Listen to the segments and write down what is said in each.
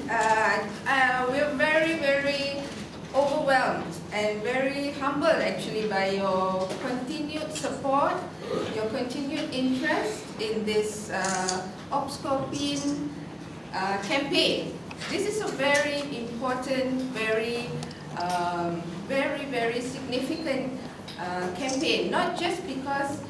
We're very, very overwhelmed and very humbled actually by your continued support, your continued interest in this Scorpene campaign. This is a very important, very significant campaign, not just because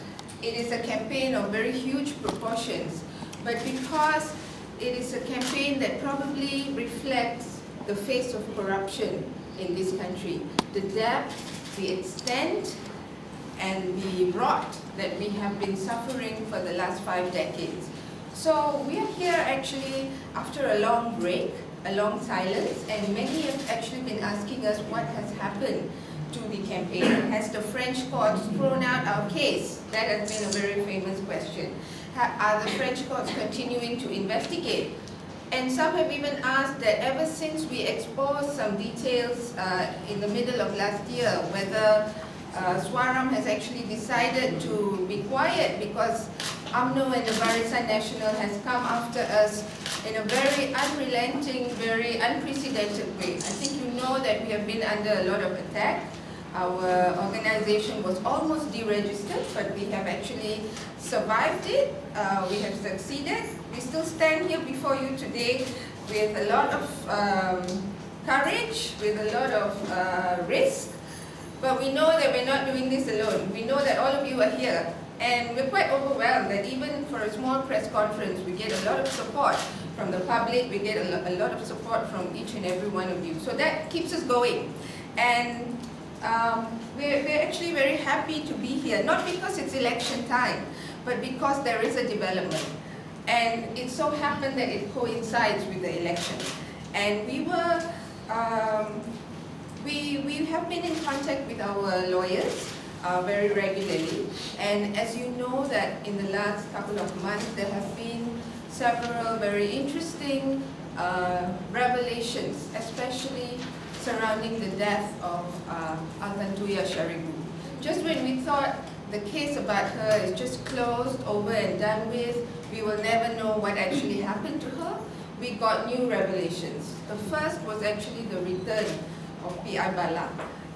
it is a campaign of very huge proportions, but because it is a campaign that probably reflects the face of corruption in this country, the depth, the extent, and the rot that we have been suffering for the last 5 decades. So we are here actually after a long break, a long silence, and many have actually been asking us what has happened to the campaign. Has the French courts thrown out our case? That has been a very famous question. Are the French courts continuing to investigate? And some have even asked that ever since we exposed some details in the middle of last year, whether Swaram has actually decided to be quiet because UMNO and the Barisan Nasional has come after us in a very unrelenting, very unprecedented way. I think you know that we have been under a lot of attack. Our organization was almost deregistered, but we have actually survived it. We have succeeded. We still stand here before you today with a lot of courage, with a lot of risk. But we know that we're not doing this alone. We know that all of you are here. And we're quite overwhelmed that even for a small press conference, we get a lot of support from the public. We get a lot of support from each and every one of you. So that keeps us going. And we're actually very happy to be here, not because it's election time, but because there is a development. And it so happened that it coincides with the election. And we have been in contact with our lawyers very regularly. And as you know that in the last couple of months, there have been several very interesting revelations, especially surrounding the death of Altantuya Shariibuu. Just when we thought the case about her is just closed, over and done with, we will never know what actually happened to her, we got new revelations. The first was actually the return of P.I. Bala,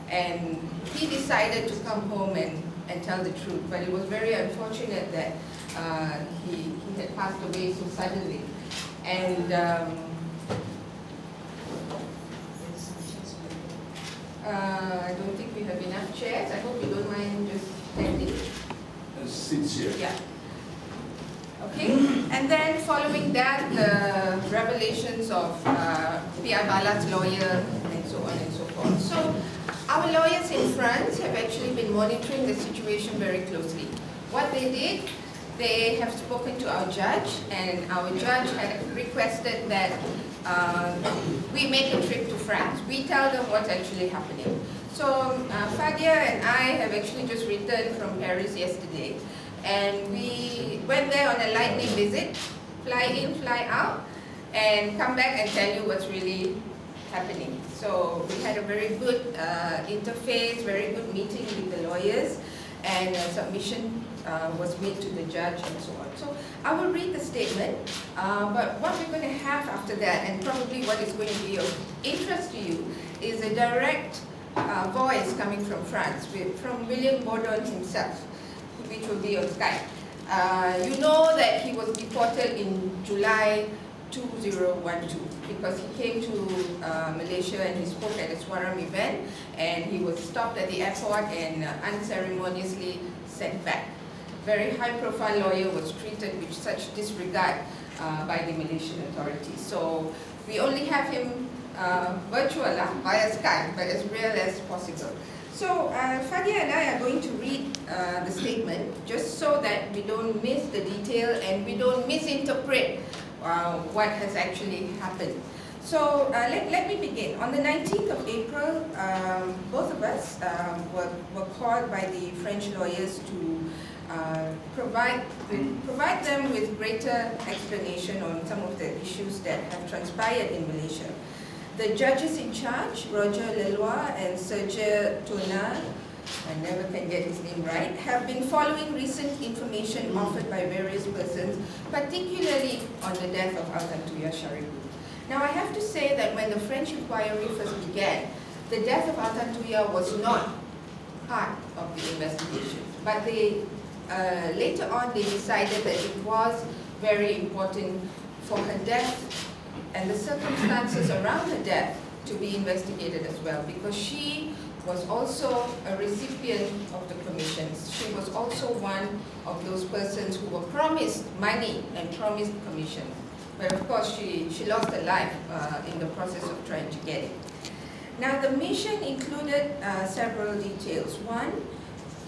and he decided to come home and tell the truth, but it was very unfortunate that he had passed away so suddenly. And I don't think we have enough chairs. I hope you don't mind just standing. Sincere. Yeah. Okay. And then following that, the revelations of P.I. Bala's lawyer and so on and so forth. So our lawyers in France have actually been monitoring the situation very closely. What they did, they have spoken to our judge, and our judge had requested that we make a trip to France. We tell them what's actually happening. So Fadia and I have actually just returned from Paris yesterday, and we went there on a lightning visit, fly in, fly out, and come back and tell you what's really happening. So we had a very good interface, very good meeting with the lawyers, and a submission was made to the judge and so on. So I will read the statement, but what we're going to have after that, and probably what is going to be of interest to you, is a direct voice coming from France, from William Bourdon himself, which will be on Skype. You know that he was deported in July 2012 because he came to Malaysia and he spoke at a Swaram event, and he was stopped at the airport and unceremoniously sent back. Very high-profile lawyer was treated with such disregard by the Malaysian authorities. So we only have him virtual via Skype, but as real as possible. So Fadia and I are going to read the statement just so that we don't miss the detail and we don't misinterpret what has actually happened. So let me begin. On the 19th of April, both of us were called by the French lawyers to provide them with greater explanation on some of the issues that have transpired in Malaysia. The judges in charge, Roger Leloir and Serge Tona, I never can get his name right, have been following recent information offered by various persons, particularly on the death of Altantuya Shariibuu. Now I have to say that when the French inquiry first began, the death of Altantuya was not part of the investigation. But they, later on they decided that it was very important for her death and the circumstances around her death to be investigated as well, because she was also a recipient of the commissions. She was also one of those persons who were promised money and promised commissions. But of course, she lost her life in the process of trying to get it. Now, the mission included several details. One,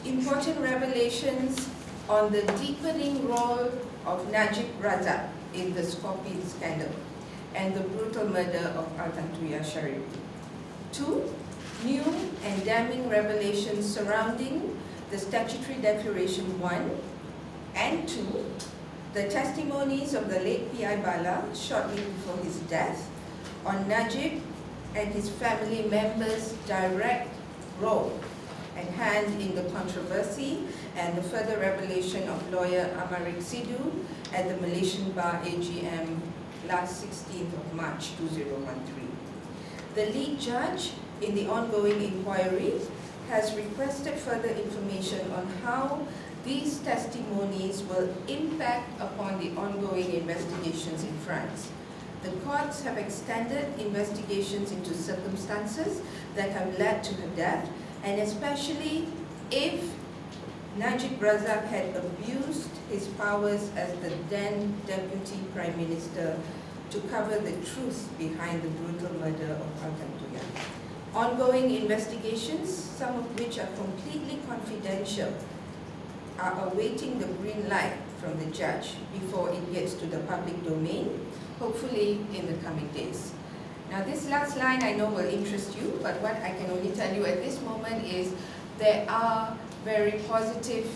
important revelations on the deepening role of Najib Razak in the Scorpene scandal and the brutal murder of Altantuya Shariibuu. Two, new and damning revelations surrounding the Statutory Declaration 1 and 2, the testimonies of the late P.I. Bala shortly before his death on Najib and his family members' direct role and hand in the controversy, and the further revelation of lawyer Amarik Sidhu at the Malaysian Bar AGM last 16th of March 2013. The lead judge in the ongoing inquiry has requested further information on how these testimonies will impact upon the ongoing investigations in France. The courts have extended investigations into circumstances that have led to her death, and especially if Najib Razak had abused his powers as the then Deputy Prime Minister to cover the truth behind the brutal murder of Altantuya. Ongoing investigations, some of which are completely confidential, are awaiting the green light from the judge before it gets to the public domain, hopefully in the coming days. Now, this last line I know will interest you, but what I can only tell you at this moment is there are very positive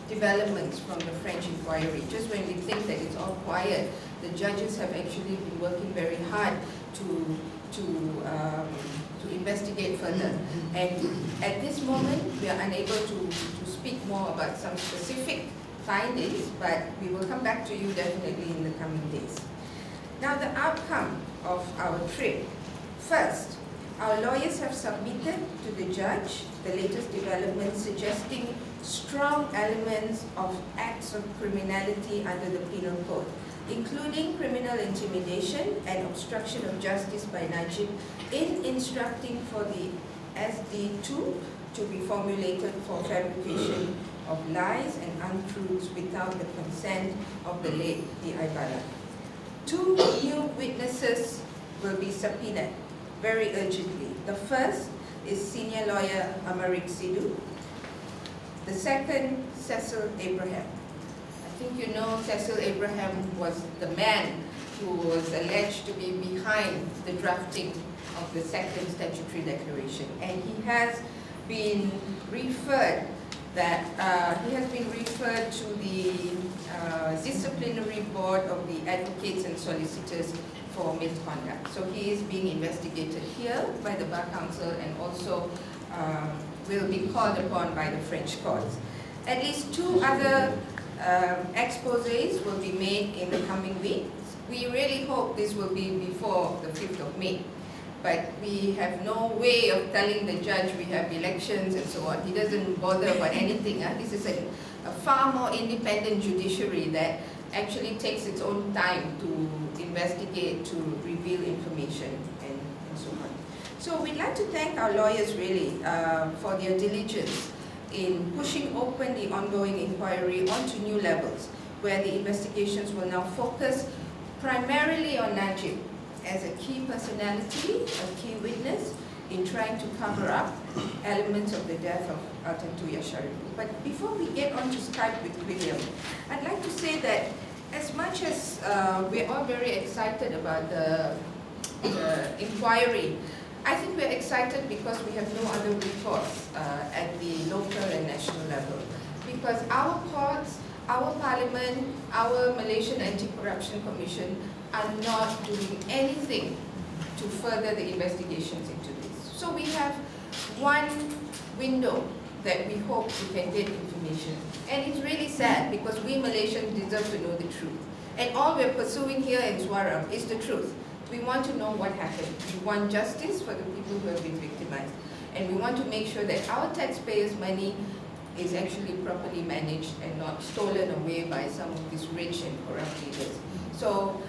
developments from the French inquiry. Just when we think that it's all quiet, the judges have actually been working very hard to investigate further. And at this moment, we are unable to speak more about some specific findings, but we will come back to you definitely in the coming days. Now, the outcome of our trip. First, our lawyers have submitted to the judge the latest developments suggesting strong elements of acts of criminality under the penal code, including criminal intimidation and obstruction of justice by Najib in instructing for the SD2 to be formulated for fabrication of lies and untruths without the consent of the late P.I. Bala. 2 new witnesses will be subpoenaed very urgently. The first is senior lawyer Amarik Sidhu. The second, Cecil Abraham. I think you know Cecil Abraham was the man who was alleged to be behind the drafting of the second statutory declaration, and he has been referred to the disciplinary board of the advocates and solicitors for misconduct. So he is being investigated here by the Bar Council and also will be called upon by the French courts. At least 2 other exposés will be made in the coming weeks. We really hope this will be before the 5th of May. But we have no way of telling the judge we have elections and so on. He doesn't bother about anything. This is a far more independent judiciary that actually takes its own time to investigate, to reveal information and so on. So we'd like to thank our lawyers really for their diligence in pushing open the ongoing inquiry onto new levels, where the investigations will now focus primarily on Najib as a key personality, a key witness in trying to cover up elements of the death of Altantuya Shariibuu. But before we get on to Skype with William, I'd like to say that as much as we're all very excited about the inquiry, I think we're excited because we have no other recourse at the local and national level. Because our courts, our parliament, our Malaysian Anti-Corruption Commission are not doing anything to further the investigations into this. So we have one window that we hope we can get information. And it's really sad because we Malaysians deserve to know the truth. And all we're pursuing here in Swaram is the truth. We want to know what happened. We want justice for the people who have been victimized. And we want to make sure that our taxpayers' money is actually properly managed and not stolen away by some of these rich and corrupt leaders. So